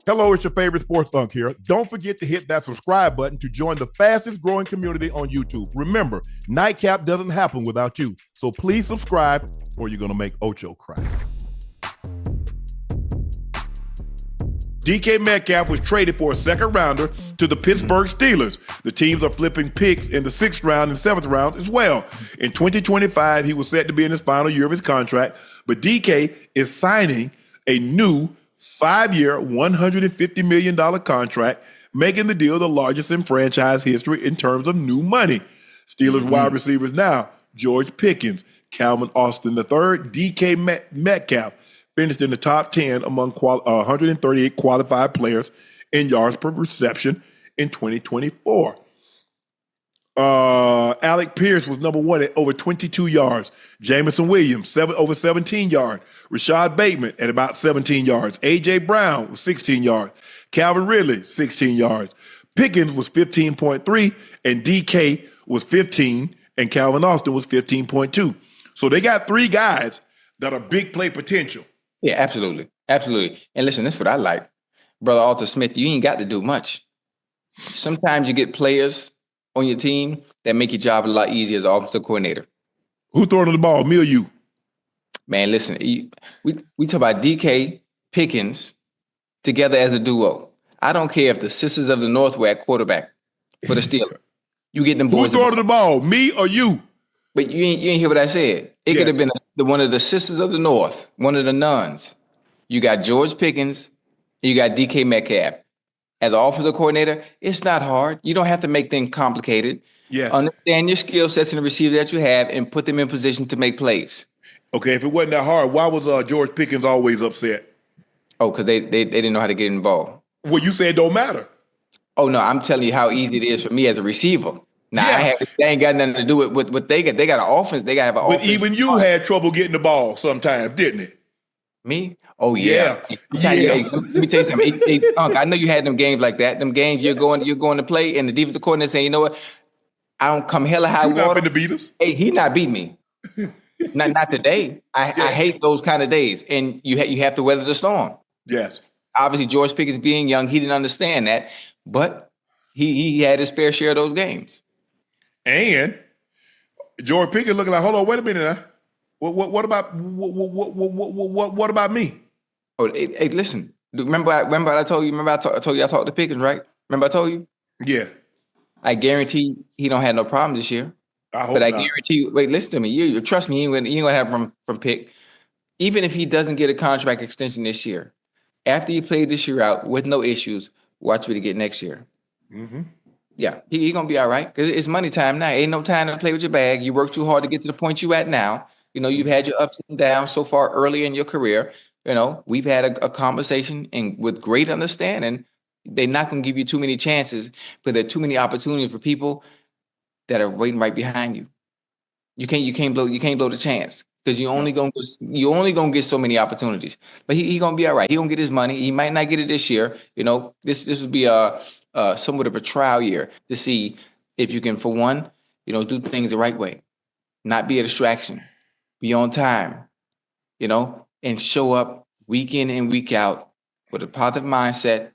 Hello, it's your favorite sports Unc here. Don't forget to hit that subscribe button to join the fastest growing community on YouTube. Remember, Nightcap doesn't happen without you. So please subscribe or you're going to make Ocho cry. DK Metcalf was traded for a second rounder to the Pittsburgh Steelers. The teams are flipping picks in the 6th round and 7th round as well. In 2025, he was set to be in his final year of his contract, but DK is signing a new 5-year, $150 million contract, making the deal the largest in franchise history in terms of new money. Steelers wide receivers now, George Pickens, Calvin Austin III, DK Metcalf, finished in the top 10 among 138 qualified players in yards per reception in 2024. Alec Pierce was number 1 at over 22 yards. Jamison Williams, over 17 yards. Rashad Bateman at about 17 yards. A.J. Brown was 16 yards. Calvin Ridley, 16 yards. Pickens was 15.3, and DK was 15, and Calvin Austin was 15.2. So they got 3 guys that are big play potential. Yeah, absolutely. Absolutely. And listen, this is what I like. Brother Arthur Smith, you ain't got to do much. Sometimes you get players on your team that make your job a lot easier as an offensive coordinator. Who throwing the ball, me or you? Man, listen, we talk about DK, Pickens together as a duo. I don't care if the Sisters of the North were at quarterback for the Steelers. You get them boys. Who throwing the ball, me or you? But you ain't hear what I said. It could have been one of the Sisters of the North, one of the nuns. You got George Pickens, you got DK Metcalf. As an offensive coordinator, it's not hard. You don't have to make things complicated. Yes. Understand your skill sets and the receiver that you have and put them in position to make plays. Okay, if it wasn't that hard, why was George Pickens always upset? Oh, because they didn't know how to get involved. Well, you said it don't matter. Oh, no, I'm telling you how easy it is for me as a receiver. Now, they ain't got nothing to do with what they got. They got an offense. They got to have an offense. But even you had trouble getting the ball sometimes, didn't it? Me? Oh, yeah. Yeah. Let me tell you something. Unc, I know you had them games like that. Them games you're going to play, and the defensive coordinator saying, you know what? I don't come hella high water. You're not finna beat us. Hey, he not beat me. not today. I hate those kind of days. And you have to weather the storm. Yes. Obviously, George Pickens being young, he didn't understand that. But he had his fair share of those games. And George Pickens looking like, hold on, wait a minute now. What about me? Oh, hey, listen. Remember I told you. Remember I told you I talked to Pickens, right? Remember I told you? Yeah. I guarantee he don't have no problem this year. I hope but I not. guarantee you. Wait, listen to me. You trust me. You ain't gonna have from Pick. Even if he doesn't get a contract extension this year, after he plays this year out with no issues, watch what he get next year. Mm-hmm. Yeah, he gonna be all right because it's money time now. Ain't no time to play with your bag. You work too hard to get to the point you at now. You know, you've had your ups and downs so far early in your career. You know, we've had a conversation and with great understanding. They're not going to give you too many chances, but there are too many opportunities for people that are waiting right behind you. You can't blow the chance because you only gonna get so many opportunities. But he gonna be all right. He gonna get his money. He might not get it this year. You know, this would be somewhat of a trial year to see if you can, for one, do things the right way, not be a distraction, be on time, and show up week in and week out with a positive mindset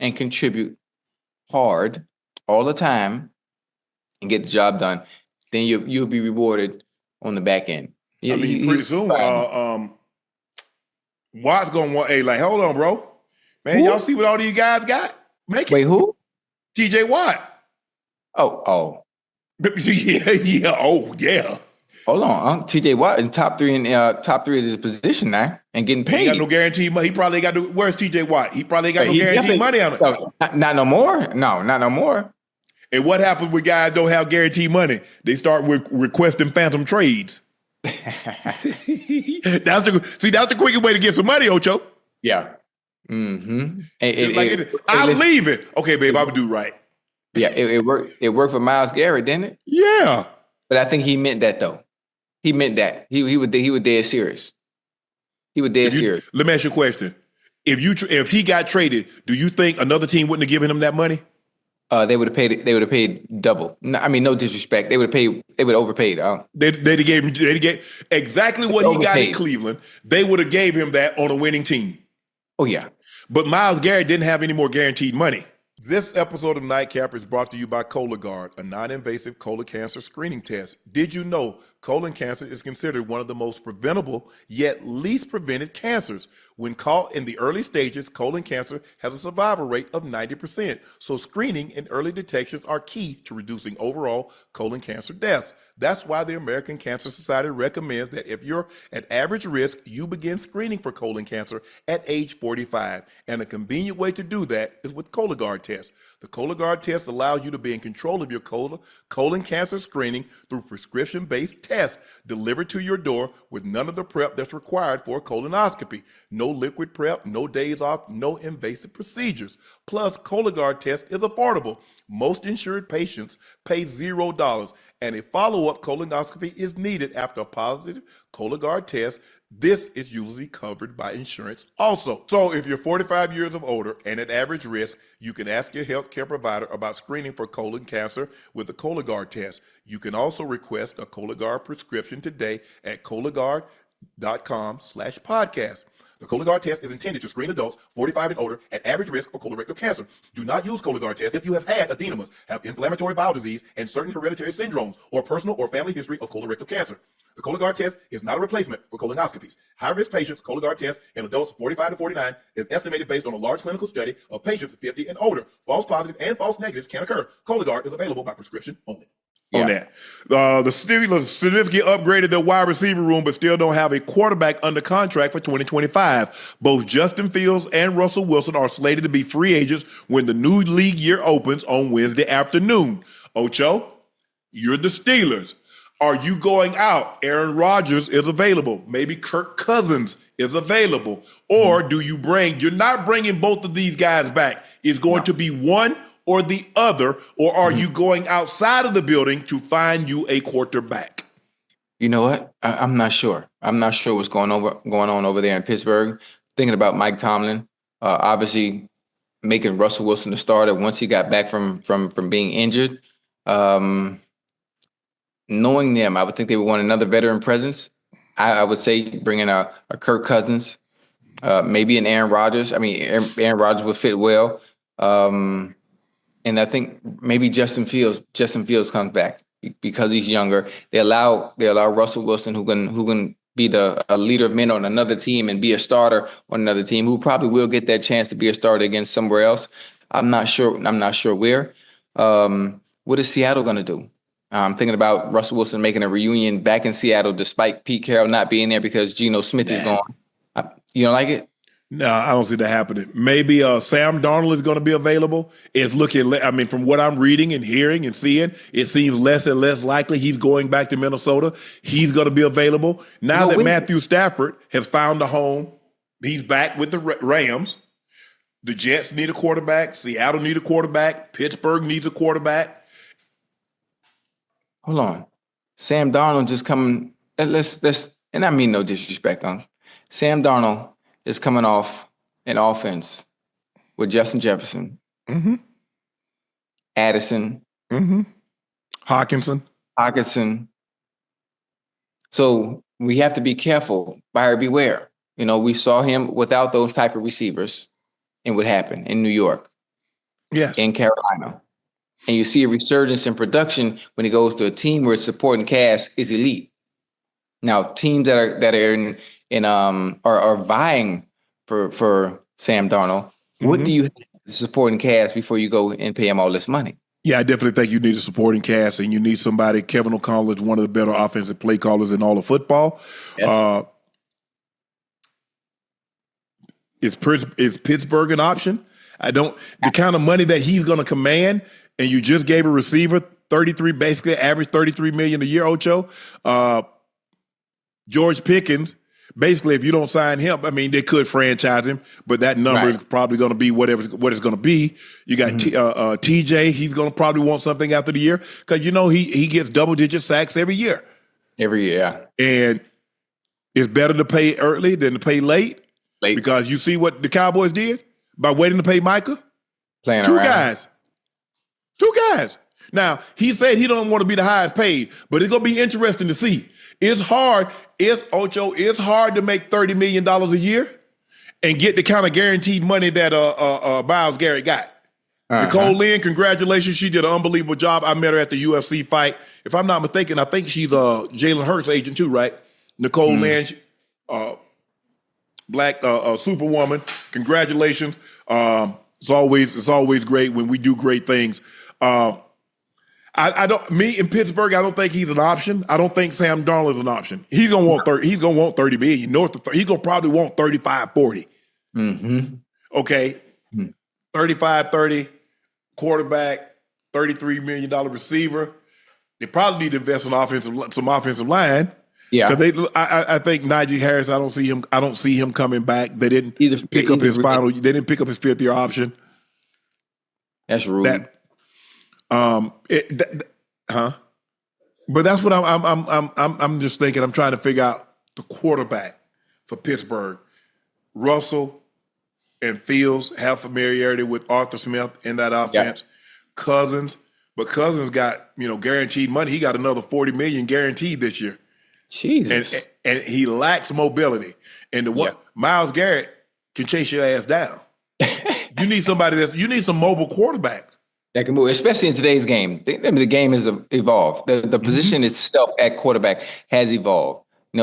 and contribute hard all the time and get the job done. Then you'll be rewarded on the back end. I mean, pretty soon, Watt's gonna want hold on, bro. Man, y'all see what all these guys got? Wait, who? TJ Watt. Oh. Yeah. Oh, yeah. Hold on, TJ Watt in top three of his position now and getting paid. He got no guaranteed money. He probably got where's TJ Watt? He probably got no guaranteed money on it. Not no more. No, not no more. And what happens when guys don't have guaranteed money? They start requesting phantom trades. That's the quickest way to get some money, Ocho. Yeah. Mm-hmm. I'm leaving. Okay, babe, I would do right. Yeah, it worked. It worked for Myles Garrett, didn't it? Yeah. But I think he meant that though. He meant that. He was dead serious. He was dead serious. Let me ask you a question. If he got traded, do you think another team wouldn't have given him that money? They would have paid. They would have paid double. No, I mean, no disrespect. They would have paid. They would have overpaid. They gave exactly what he got in Cleveland. They would have gave him that on a winning team. Oh yeah. But Myles Garrett didn't have any more guaranteed money. This episode of Nightcap is brought to you by Cologuard, a non-invasive colon cancer screening test. Did you know colon cancer is considered one of the most preventable yet least prevented cancers? When caught in the early stages, colon cancer has a survival rate of 90%. So screening and early detections are key to reducing overall colon cancer deaths. That's why the American Cancer Society recommends that if you're at average risk, you begin screening for colon cancer at age 45. And a convenient way to do that is with Cologuard test. The Cologuard test allows you to be in control of your colon cancer screening through prescription-based tests delivered to your door with none of the prep that's required for a colonoscopy. No liquid prep, no days off, no invasive procedures. Plus, Cologuard test is affordable. Most insured patients pay $0, and a follow-up colonoscopy is needed after a positive Cologuard test. This is usually covered by insurance also. So if you're 45 years of older and at average risk, you can ask your healthcare provider about screening for colon cancer with the Cologuard test. You can also request a Cologuard prescription today at Cologuard.com/podcast. The Cologuard test is intended to screen adults 45 and older at average risk for colorectal cancer. Do not use Cologuard test if you have had adenemas, have inflammatory bowel disease, and certain hereditary syndromes, or personal or family history of colorectal cancer. The Cologuard test is not a replacement for colonoscopies. High-risk patients' Cologuard test in adults 45 to 49 is estimated based on a large clinical study of patients 50 and older. False positives and false negatives can occur. Cologuard is available by prescription only. On that. The Steelers significantly upgraded their wide receiver room, but still don't have a quarterback under contract for 2025. Both Justin Fields and Russell Wilson are slated to be free agents when the new league year opens on Wednesday afternoon. Ocho, you're the Steelers. Are you going out? Aaron Rodgers is available. Maybe Kirk Cousins is available. Or do you you're not bringing both of these guys back. It's going to be one or the other, or are you going outside of the building to find you a quarterback? You know what? I'm not sure. I'm not sure what's going on over there in Pittsburgh. Thinking about Mike Tomlin, obviously making Russell Wilson the starter once he got back from being injured. Knowing them, I would think they would want another veteran presence. I would say bringing a Kirk Cousins, maybe an Aaron Rodgers. I mean, Aaron Rodgers would fit well. And I think maybe Justin Fields comes back because he's younger. They allow Russell Wilson, who can be a leader of men on another team and be a starter on another team, who probably will get that chance to be a starter against somewhere else. I'm not sure where. What is Seattle going to do? I'm thinking about Russell Wilson making a reunion back in Seattle despite Pete Carroll not being there because Geno Smith is gone. You don't like it? No, I don't see that happening. Maybe Sam Darnold is going to be available. It's looking, from what I'm reading and hearing and seeing, it seems less and less likely he's going back to Minnesota. He's going to be available. Now that Matthew Stafford has found a home, he's back with the Rams. The Jets need a quarterback. Seattle need a quarterback. Pittsburgh needs a quarterback. Hold on. Sam Darnold just coming. Let's and I mean no disrespect, Sam Darnold is coming off an offense with Justin Jefferson, Addison, Hawkinson. So we have to be careful, buyer beware. We saw him without those type of receivers and what happened in New York, in Carolina. And you see a resurgence in production when he goes to a team where its supporting cast is elite. Now, teams that are are vying for Sam Darnold. What do you have the supporting cast before you go and pay him all this money? Yeah, I definitely think you need a supporting cast, and you need somebody. Kevin O'Connell is one of the better offensive play callers in all of football. Yes. Is Pittsburgh an option? The kind of money that he's going to command, and you just gave a receiver basically average $33 million a year, Ocho. George Pickens, basically, if you don't sign him, they could franchise him, but that number is probably going to be what it's going to be. You got TJ, he's going to probably want something after the year because, he gets double-digit sacks every year. Every year, yeah. And it's better to pay early than to pay late because you see what the Cowboys did by waiting to pay Micah? Playing Two around. guys. Now, he said he don't want to be the highest paid, but it's going to be interesting to see. It's hard to make $30 million a year and get the kind of guaranteed money that Myles Garrett got. Nicole Lynn, congratulations. She did an unbelievable job. I met her at the UFC fight. If I'm not mistaken, I think she's Jalen Hurts' agent too, right? Nicole Lynn, black superwoman. Congratulations. It's always great when we do great things. Me in Pittsburgh, I don't think he's an option. I don't think Sam Darnold is an option. He's gonna want 30. He's gonna want 30 billion. North of 30. He's gonna probably want 35, 40. Okay. 35, 30 quarterback, $33 million receiver. They probably need to invest in some offensive line. Yeah, because I think Najee Harris. I don't see him coming back. They didn't pick up his final. They didn't pick up his 5th year option. That's rude. But that's what I'm just thinking. I'm trying to figure out the quarterback for Pittsburgh. Russell and Fields have familiarity with Arthur Smith in that offense. Cousins, but Cousins got guaranteed money. He got another $40 million guaranteed this year. Jesus, and he lacks mobility. And Myles Garrett can chase your ass down. You need somebody you need some mobile quarterbacks that can move, especially in today's game. The game has evolved. The position itself at quarterback has evolved.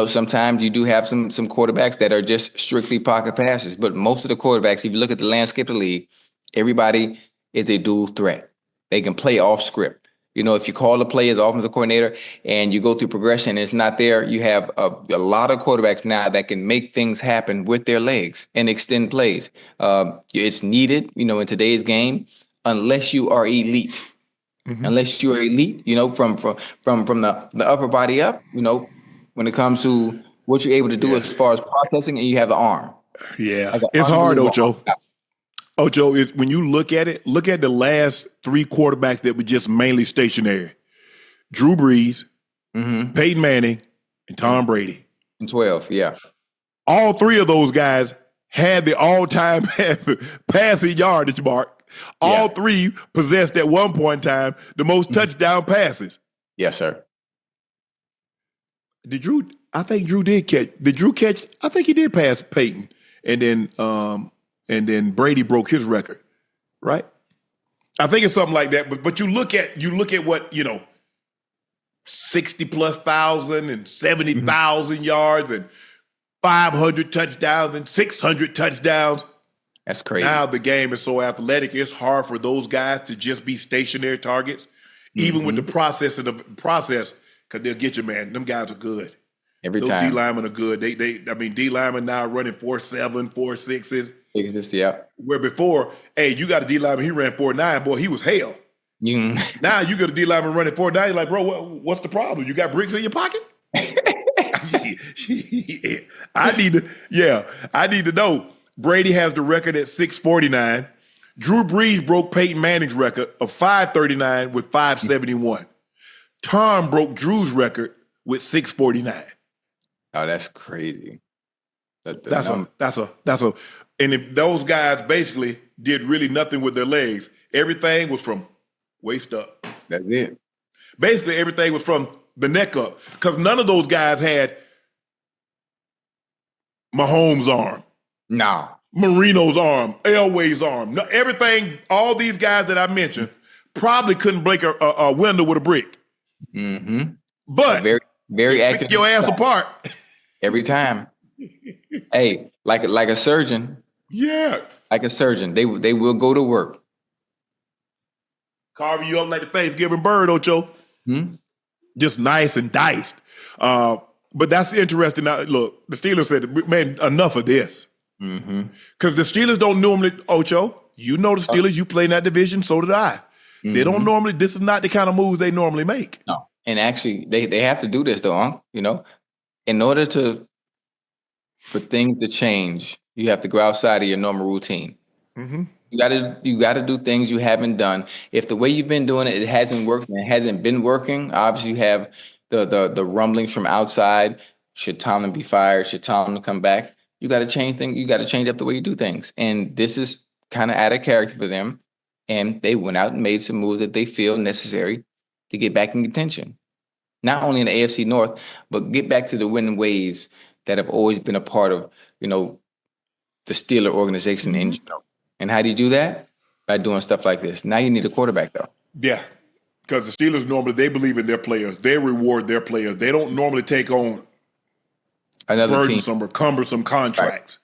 Sometimes you do have some quarterbacks that are just strictly pocket passers, but most of the quarterbacks, if you look at the landscape of the league, everybody is a dual threat. They can play off script. If you call a play as offensive coordinator and you go through progression and it's not there, you have a lot of quarterbacks now that can make things happen with their legs and extend plays. It's needed, in today's game, unless you are elite. Unless you are elite, from the upper body up, when it comes to what you're able to do as far as processing, and you have the arm. Yeah, it's hard, Ocho. Ocho, when you look at it, look at the last 3 quarterbacks that were just mainly stationary. Drew Brees, Peyton Manning, and Tom Brady. And 12, yeah. All 3 of those guys had the all-time passing yardage mark. All 3 possessed at one point in time the most touchdown passes. Yes, sir. I think Drew did catch. Did Drew catch? I think he did pass Peyton. And then Brady broke his record, right? I think it's something like that. But you look at what 60,000+ and 70,000 yards and 500 touchdowns and 600 touchdowns. That's crazy. Now the game is so athletic; it's hard for those guys to just be stationary targets, even with the process, because they'll get you, man. Them guys are good. Every Those time. D linemen are good. D linemen now running 4.7, 4.6s. Yeah. Where before, you got a D lineman, he ran 4.9, boy, he was hell. Now you got a D lineman running 4.9, you're like, bro, what's the problem? You got bricks in your pocket? I need to know. Brady has the record at 649. Drew Brees broke Peyton Manning's record of 539 with 571. Tom broke Drew's record with 649. Oh, that's crazy. And if those guys basically did really nothing with their legs, everything was from waist up. That's it. Basically, everything was from the neck up, because none of those guys had Mahomes' arm. No. Marino's arm, Elway's arm. No, everything, all these guys that I mentioned probably couldn't break a window with a brick. But very, very accurate. Pick your ass apart. Every time. Hey, like a surgeon. Yeah. Like a surgeon. They will go to work. Carving you up like a Thanksgiving bird, Ocho. Just nice and diced. But that's interesting. Now, look, the Steelers said, man, enough of this. Because the Steelers don't normally, Ocho, the Steelers, you play in that division, so did I. They don't normally, this is not the kind of moves they normally make. No. And actually, they have to do this, though, Unc. In order for things to change, you have to go outside of your normal routine. You gotta do things you haven't done. If the way you've been doing it hasn't worked and it hasn't been working, obviously you have the rumblings from outside. Should Tomlin be fired? Should Tomlin come back? You got to change things. You got to change up the way you do things. And this is kind of out of character for them. And they went out and made some moves that they feel necessary to get back in contention. Not only in the AFC North, but get back to the winning ways that have always been a part of, the Steeler organization in general. And how do you do that? By doing stuff like this. Now you need a quarterback, though. Yeah, because the Steelers normally, they believe in their players. They reward their players. They don't normally take on Another burdensome team. or cumbersome contracts.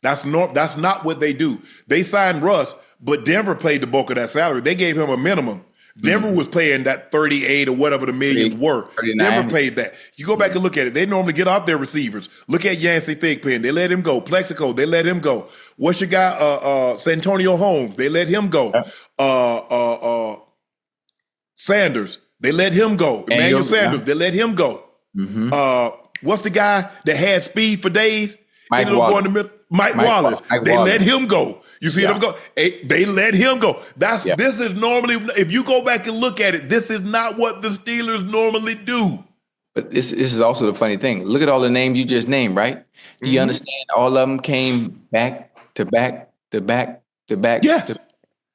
Right. That's not what they do. They signed Russ, but Denver paid the bulk of that salary. They gave him a minimum. Denver was paying that 38 or whatever the millions were. 39. Denver paid that. You go back and look at it. They normally get off their receivers. Look at Yancey Thigpen. They let him go. Plexico, they let him go. What's your guy? Santonio Holmes. They let him go. Sanders. They let him go. Emmanuel Sanders. They let him go. What's the guy that had speed for days? Mike Wallace. Mike Wallace. They let him go. You see them go? They let him go. This is normally, if you go back and look at it, this is not what the Steelers normally do. But this is also the funny thing. Look at all the names you just named, right? Do you understand? All of them came back to back to back to back. Yes.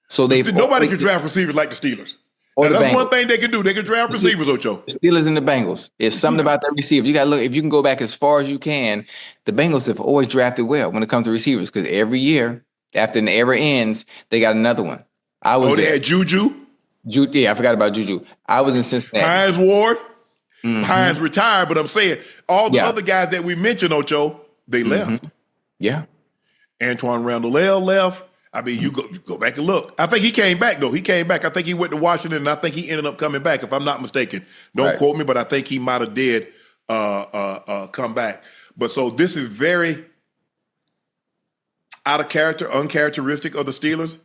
So nobody can draft receivers like the Steelers. That's one thing they can do. They can draft receivers, Ocho. The Steelers and the Bengals. It's something about that receiver. You got to look. If you can go back as far as you can, the Bengals have always drafted well when it comes to receivers because every year after an era ends, they got another one. They had Juju. Yeah, I forgot about Juju. I was in Cincinnati. Hines Ward. Hines retired, but I'm saying all the other guys that we mentioned, Ocho, they left. Yeah. Antoine Randall left. I mean, you go back and look. I think he came back, though. He came back. I think he went to Washington, and I think he ended up coming back, if I'm not mistaken. Don't quote me, but I think he might have did come back. But so this is very out of character, uncharacteristic of the Steelers.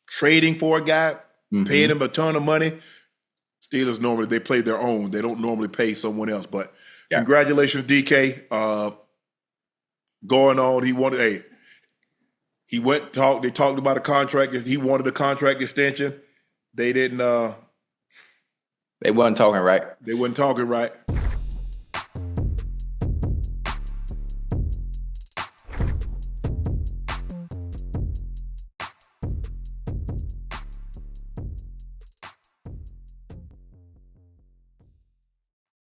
Trading for a guy, paying him a ton of money. Steelers normally, they play their own. They don't normally pay someone else. But congratulations, DK. Going on, he went talk. They talked about a contract. He wanted a contract extension. They didn't. They wasn't talking right. They wasn't talking right.